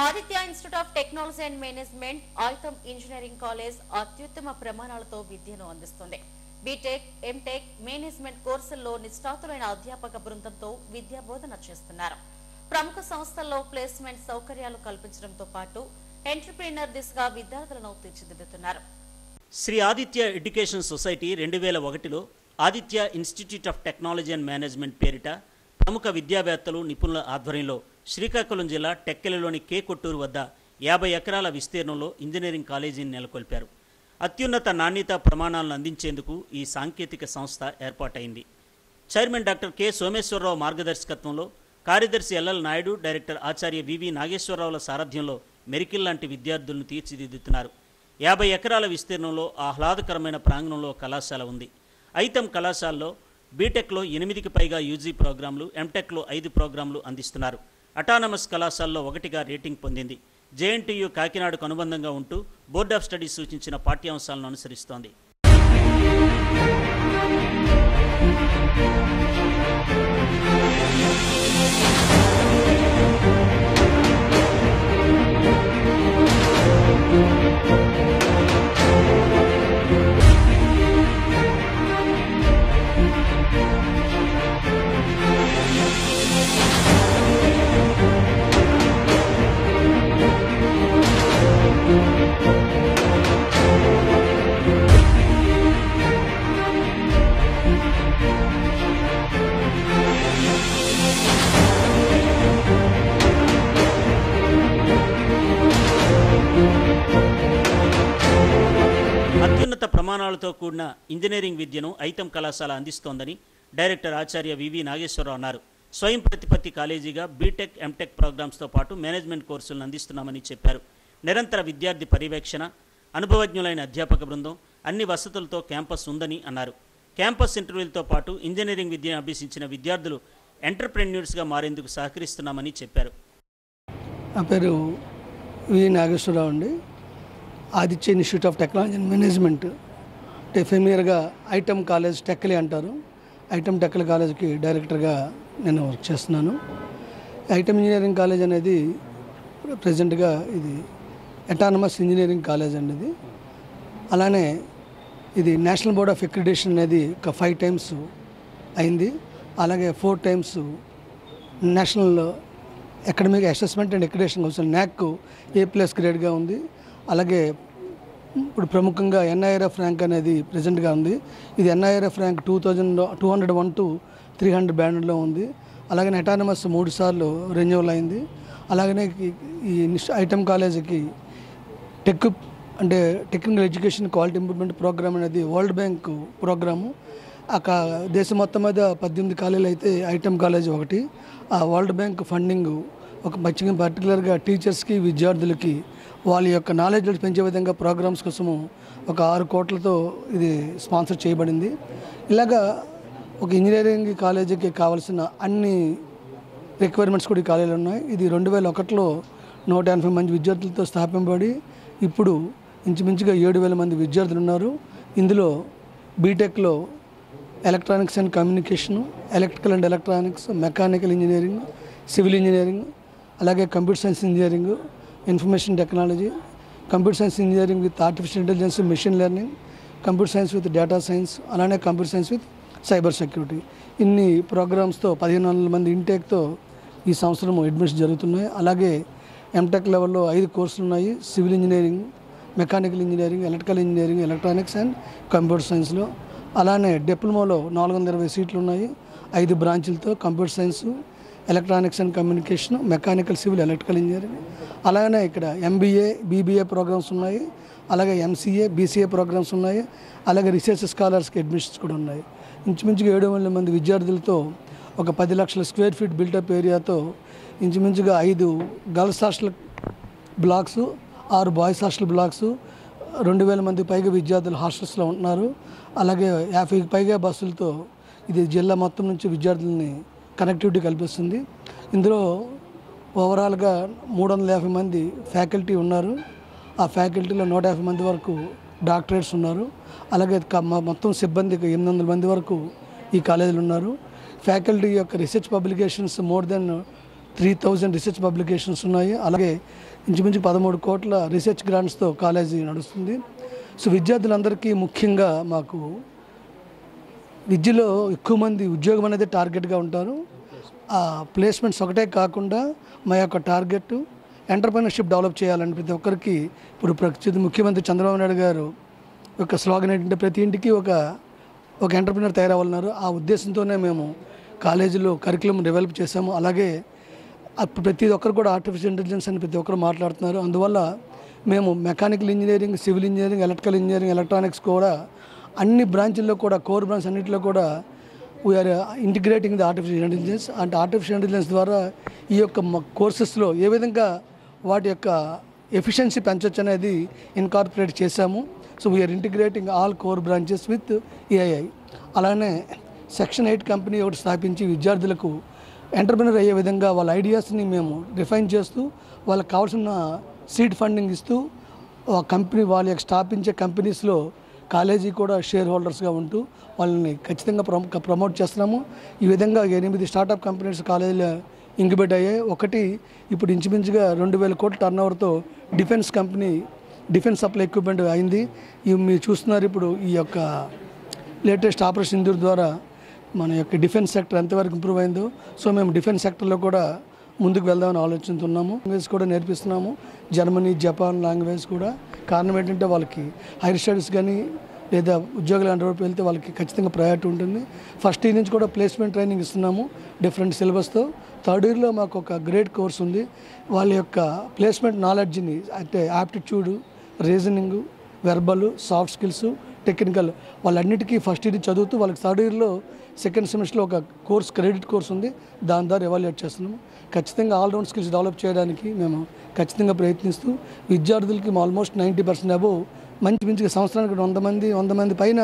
Aditya institute of technology and management Aitam engineering college అత్యుత్తమ ప్రమాణాలతో విద్యను అందిస్తుంది. బీటెక్, ఎంటెక్, మేనేజ్మెంట్ కోర్సుల్లో నిష్ణాతులైన అధ్యాపక బృందంతో విద్యా బోధన చేస్తున్నారు. ప్రముఖ సంస్థల్లో ప్లేస్మెంట్ సౌకర్యాలు కల్పించడంతో పాటు ఎంటర్‌ప్రెన్యూర్ దిశగా విద్యార్థులను తీర్చిదిద్దుతున్నారు. శ్రీ ఆదిత్య ఎడ్యుకేషన్ సొసైటీ 2001లో Aditya institute of technology and management పేరిట ప్రముఖ విద్యావేత్తలు, నిపుణుల ఆధ్వర్యంలో శ్రీకాకుళం జిల్లా టెక్కెలలోని కే కొట్టూరు వద్ద 50 ఎకరాల విస్తీర్ణంలో ఇంజనీరింగ్ కాలేజీని నెలకొల్పారు. అత్యున్నత నాణ్యత ప్రమాణాలను అందించేందుకు ఈ సాంకేతిక సంస్థ ఏర్పాటైంది. చైర్మన్ డాక్టర్ కె సోమేశ్వరరావు మార్గదర్శకత్వంలో, కార్యదర్శి ఎల్ఎల్ నాయుడు, డైరెక్టర్ ఆచార్య వివి నాగేశ్వరరావుల సారథ్యంలో మెరికిల్ లాంటి విద్యార్థులను తీర్చిదిద్దుతున్నారు. 50 ఎకరాల విస్తీర్ణంలో ఆహ్లాదకరమైన ప్రాంగణంలో కళాశాల ఉంది. ఐతం కళాశాలలో బీటెక్లో 8కి పైగా యూజీ ప్రోగ్రాంలు, ఎంటెక్లో 5 ప్రోగ్రాంలు అందిస్తున్నారు. అటానమస్ కళాశాలలో 1గా రేటింగ్ పొందింది. జేఎన్టీయూ కాకినాడకు అనుబంధంగా ఉంటూ బోర్డ్ ఆఫ్ స్టడీస్ సూచించిన పాఠ్యాంశాలను అనుసరిస్తోంది. అత్యున్నత ప్రమాణాలతో కూడిన ఇంజనీరింగ్ విద్యను ఐతం కళాశాల అందిస్తోందని డైరెక్టర్ ఆచార్య వివి నాగేశ్వరరావు అన్నారు. స్వయం ప్రతిపత్తి కాలేజీగా బీటెక్, ఎంటెక్ ప్రోగ్రామ్స్తో పాటు మేనేజ్మెంట్ కోర్సులను అందిస్తున్నామని చెప్పారు. నిరంతర విద్యార్థి పర్యవేక్షణ, అనుభవజ్ఞులైన అధ్యాపక బృందం, అన్ని వసతులతో క్యాంపస్ ఉందని అన్నారు. క్యాంపస్ ఇంటర్వ్యూలతో పాటు ఇంజనీరింగ్ విద్యను అభ్యసించిన విద్యార్థులు ఎంటర్‌ప్రెన్యూర్స్గా మారేందుకు సహకరిస్తున్నామని చెప్పారు. నా పేరు వి నాగేశ్వరరావు అండి. Aditya institute of technology and management ఫెమిలియర్గా ఐటమ్ కాలేజ్ టెక్కలి అంటారు. ఐటమ్ టెక్కలి కాలేజ్కి డైరెక్టర్గా నేను వర్క్ చేస్తున్నాను. ఐటమ్ ఇంజనీరింగ్ కాలేజ్ అనేది ప్రజెంట్గా ఇది అటానమస్ ఇంజనీరింగ్ కాలేజ్ అండి. ఇది అలానే ఇది నేషనల్ బోర్డ్ ఆఫ్ అక్రిడిటేషన్ అనేది ఒక 5 టైమ్స్ అయింది. అలాగే 4 times national academic assessment and accreditation council NAAC A+ గ్రేడ్గా ఉంది. అలాగే ఇప్పుడు ప్రముఖంగా NIRF ర్యాంక్ అనేది ప్రజెంట్గా ఉంది. ఇది NIRF ర్యాంక్ 201 to 300 బ్యాండ్లో ఉంది. అలాగే అటానమస్ 3 సార్లు రెన్యువల్ అయింది. అలాగనే ఈ ఐటమ్ కాలేజీకి technical education quality improvement program అనేది వరల్డ్ బ్యాంక్ ప్రోగ్రాము. దేశం మొత్తం మీద 18 కాలేజీలు అయితే ఐటమ్ కాలేజ్ ఒకటి. ఆ వరల్డ్ బ్యాంక్ ఫండింగ్ ఒక పర్టికులర్గా టీచర్స్కి, విద్యార్థులకి వాళ్ళ యొక్క నాలెడ్జ్ పెంచే విధంగా ప్రోగ్రామ్స్ కోసము ఒక 6 కోట్లతో ఇది స్పాన్సర్ చేయబడింది. ఇలాగా ఒక ఇంజనీరింగ్ కాలేజీకి కావాల్సిన అన్ని రిక్వైర్మెంట్స్ కూడా ఈ కాలేజీలో ఉన్నాయి. ఇది 2001లో 180 మంది విద్యార్థులతో స్థాపించబడి ఇప్పుడు ఇంచుమించుగా 7,000 మంది విద్యార్థులు ఉన్నారు. ఇందులో బీటెక్లో electronics and communication, electrical and electronics, mechanical engineering, civil engineering, అలాగే computer science engineering, information technology, computer science engineering with artificial intelligence, machine learning, computer science with data science, అలానే computer science with cyber security. ఇన్ని ప్రోగ్రామ్స్తో 1,500 మంది ఇంటేక్తో ఈ సంవత్సరం admission జరుగుతున్నాయి. అలాగే MTech లెవెల్లో 5 కోర్సులు ఉన్నాయి. Civil engineering, mechanical engineering, electrical engineering, electronics and computer సైన్స్లో. అలానే డిప్లొమాలో 420 సీట్లు ఉన్నాయి. 5 బ్రాంచులతో computer science, electronics and communication, mechanical, civil, electrical engineering. అలాగనే ఇక్కడ MBA, BBA ప్రోగ్రామ్స్ ఉన్నాయి. అలాగే MCA, BCA ప్రోగ్రామ్స్ ఉన్నాయి. అలాగే రీసెర్చ్ స్కాలర్స్కి అడ్మిషన్స్ కూడా ఉన్నాయి. ఇంచుమించుగా 7,000 మంది విద్యార్థులతో ఒక 10 లక్షల స్క్వేర్ ఫీట్ బిల్టప్ ఏరియాతో ఇంచుమించుగా 5 girls hostel blocks, 6 boys hostel blocks, 2,000 మంది పైగా విద్యార్థులు హాస్టల్స్లో ఉంటున్నారు. అలాగే 50కి పైగా బస్సులతో ఇది జిల్లా మొత్తం నుంచి విద్యార్థులని కనెక్టివిటీ కల్పిస్తుంది. ఇందులో ఓవరాల్గా 350 మంది ఫ్యాకల్టీ ఉన్నారు. ఆ ఫ్యాకల్టీలో 150 మంది వరకు డాక్టరేట్స్ ఉన్నారు. అలాగే మొత్తం సిబ్బందికి 800 మంది వరకు ఈ కాలేజీలు ఉన్నారు. ఫ్యాకల్టీ యొక్క research publications more than 3,000 research publications ఉన్నాయి. అలాగే ఇంచుమించు 13 కోట్ల రీసెర్చ్ గ్రాంట్స్తో కాలేజీ నడుస్తుంది. సో విద్యార్థులందరికీ ముఖ్యంగా మాకు విద్యలో ఎక్కువ మంది ఉద్యోగం అనేది టార్గెట్గా ఉంటారు. ఆ ప్లేస్మెంట్స్ ఒకటే కాకుండా మా యొక్క టార్గెట్ ఎంటర్‌ప్రెన్యూర్‌షిప్ డెవలప్ చేయాలని ప్రతి ఒక్కరికి ఇప్పుడు ప్రస్తుత ముఖ్యమంత్రి చంద్రబాబు నాయుడు గారు యొక్క స్లోగన్ ఏంటంటే ప్రతి ఇంటికి ఒక ఎంటర్‌ప్రెన్యూర్ తయారవ్వాలన్నారు. ఆ ఉద్దేశంతోనే మేము కాలేజీలో కరికులం డెవలప్ చేసాము. అలాగే ప్రతి ఒక్కరు కూడా ఆర్టిఫిషియల్ ఇంటెలిజెన్స్ అని ప్రతి ఒక్కరు మాట్లాడుతున్నారు. అందువల్ల మేము mechanical engineering, civil engineering, electrical engineering, electronics కూడా అన్ని బ్రాంచ్ల్లో కూడా కోర్ బ్రాంచ్ అన్నింటిలో కూడా we are integrating the artificial intelligence. అంటే ఆర్టిఫిషియల్ ఇంటెలిజెన్స్ ద్వారా ఈ యొక్క కోర్సెస్లో ఏ విధంగా వాటి యొక్క ఎఫిషియన్సీ పెంచవచ్చు అనేది ఇన్కార్పొరేట్ చేశాము. So we are integrating all core branches with AI. అలానే సెక్షన్ 8 కంపెనీ ఒకటి స్థాపించి విద్యార్థులకు ఎంటర్‌ప్రెన్యూర్ అయ్యే విధంగా వాళ్ళ ఐడియాస్ని మేము రిఫైన్ చేస్తూ వాళ్ళకి కావాల్సిన సీడ్ ఫండింగ్ ఇస్తూ కంపెనీ వాళ్ళ యొక్క స్థాపించే కంపెనీస్లో కాలేజీ కూడా షేర్ హోల్డర్స్గా ఉంటూ వాళ్ళని ఖచ్చితంగా ప్రమోట్ చేస్తున్నాము. ఈ విధంగా 8 స్టార్టప్ కంపెనీస్ కాలేజీలో ఇంక్యుబేట్ అయ్యాయి. ఒకటి ఇప్పుడు ఇంచుమించుగా 2,000 కోట్ల టర్నోవర్తో defence company defence supply equipment అయింది. ఇవి మీరు చూస్తున్నారు. ఇప్పుడు ఈ యొక్క లేటెస్ట్ ఆపరేషన్ సింధూర్ ద్వారా మన యొక్క డిఫెన్స్ సెక్టర్ ఎంతవరకు ఇంప్రూవ్ అయిందో, సో మేము డిఫెన్స్ సెక్టర్లో కూడా ముందుకు వెళ్దామని ఆలోచిస్తున్నాము. లాంగ్వేజ్ కూడా నేర్పిస్తున్నాము, జర్మనీ, జపాన్ లాంగ్వేజ్ కూడా. కారణం ఏంటంటే వాళ్ళకి హైయర్ స్టడీస్ కానీ లేదా ఉద్యోగాలు అంతవరకు వెళ్తే వాళ్ళకి ఖచ్చితంగా ప్రయారిటీ ఉంటుంది. ఫస్ట్ ఇయర్ నుంచి కూడా ప్లేస్మెంట్ ట్రైనింగ్ ఇస్తున్నాము డిఫరెంట్ సిలబస్తో. థర్డ్ ఇయర్లో మాకు ఒక గ్రేట్ కోర్స్ ఉంది. వాళ్ళ యొక్క ప్లేస్మెంట్ నాలెడ్జ్ని అంటే aptitude, reasoning, verbal, soft skills, technical వాళ్ళన్నిటికీ ఫస్ట్ ఇయర్ చదువుతూ వాళ్ళకి థర్డ్ ఇయర్లో సెకండ్ సెమిస్టర్లో ఒక కోర్స్ క్రెడిట్ కోర్స్ ఉంది. దాని ద్వారా ఎవాల్యుయేట్ చేస్తున్నాము. ఖచ్చితంగా ఆల్రౌండ్ స్కిల్స్ డెవలప్ చేయడానికి మేము ఖచ్చితంగా ప్రయత్నిస్తూ విద్యార్థులకి ఆల్మోస్ట్ 90% అబోవ్ మంచిగా సంవత్సరానికి 100 మంది పైన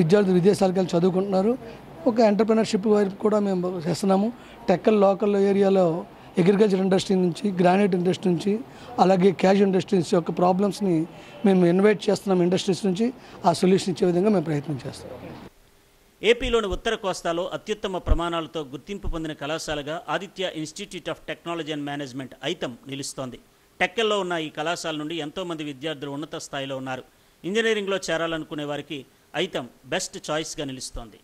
విద్యార్థులు విదేశాలకు వెళ్ళి చదువుకుంటున్నారు. ఒక ఎంటర్‌ప్రెన్యూర్‌షిప్ వైపు కూడా మేము చేస్తున్నాము. టెక్కల్ లోకల్ ఏరియాలో అగ్రికల్చర్ ఇండస్ట్రీ నుంచి, గ్రానైట్ ఇండస్ట్రీ నుంచి, అలాగే క్యాష్ ఇండస్ట్రీస్ యొక్క ప్రాబ్లమ్స్ని మేము ఇన్వైట్ చేస్తున్నాం. ఇండస్ట్రీస్ నుంచి ఆ సొల్యూషన్ ఇచ్చే విధంగా మేము ప్రయత్నం చేస్తాం. ఏపీలోని ఉత్తర కోస్తాలో అత్యుత్తమ ప్రమాణాలతో గుర్తింపు పొందిన కళాశాలగా Aditya institute of technology and management Aitam నిలుస్తోంది. టెక్కల్లో ఉన్న ఈ కళాశాల నుండి ఎంతోమంది విద్యార్థులు ఉన్నత స్థాయిలో ఉన్నారు. ఇంజనీరింగ్లో చేరాలనుకునే వారికి ఐతం బెస్ట్ చాయిస్గా నిలుస్తోంది.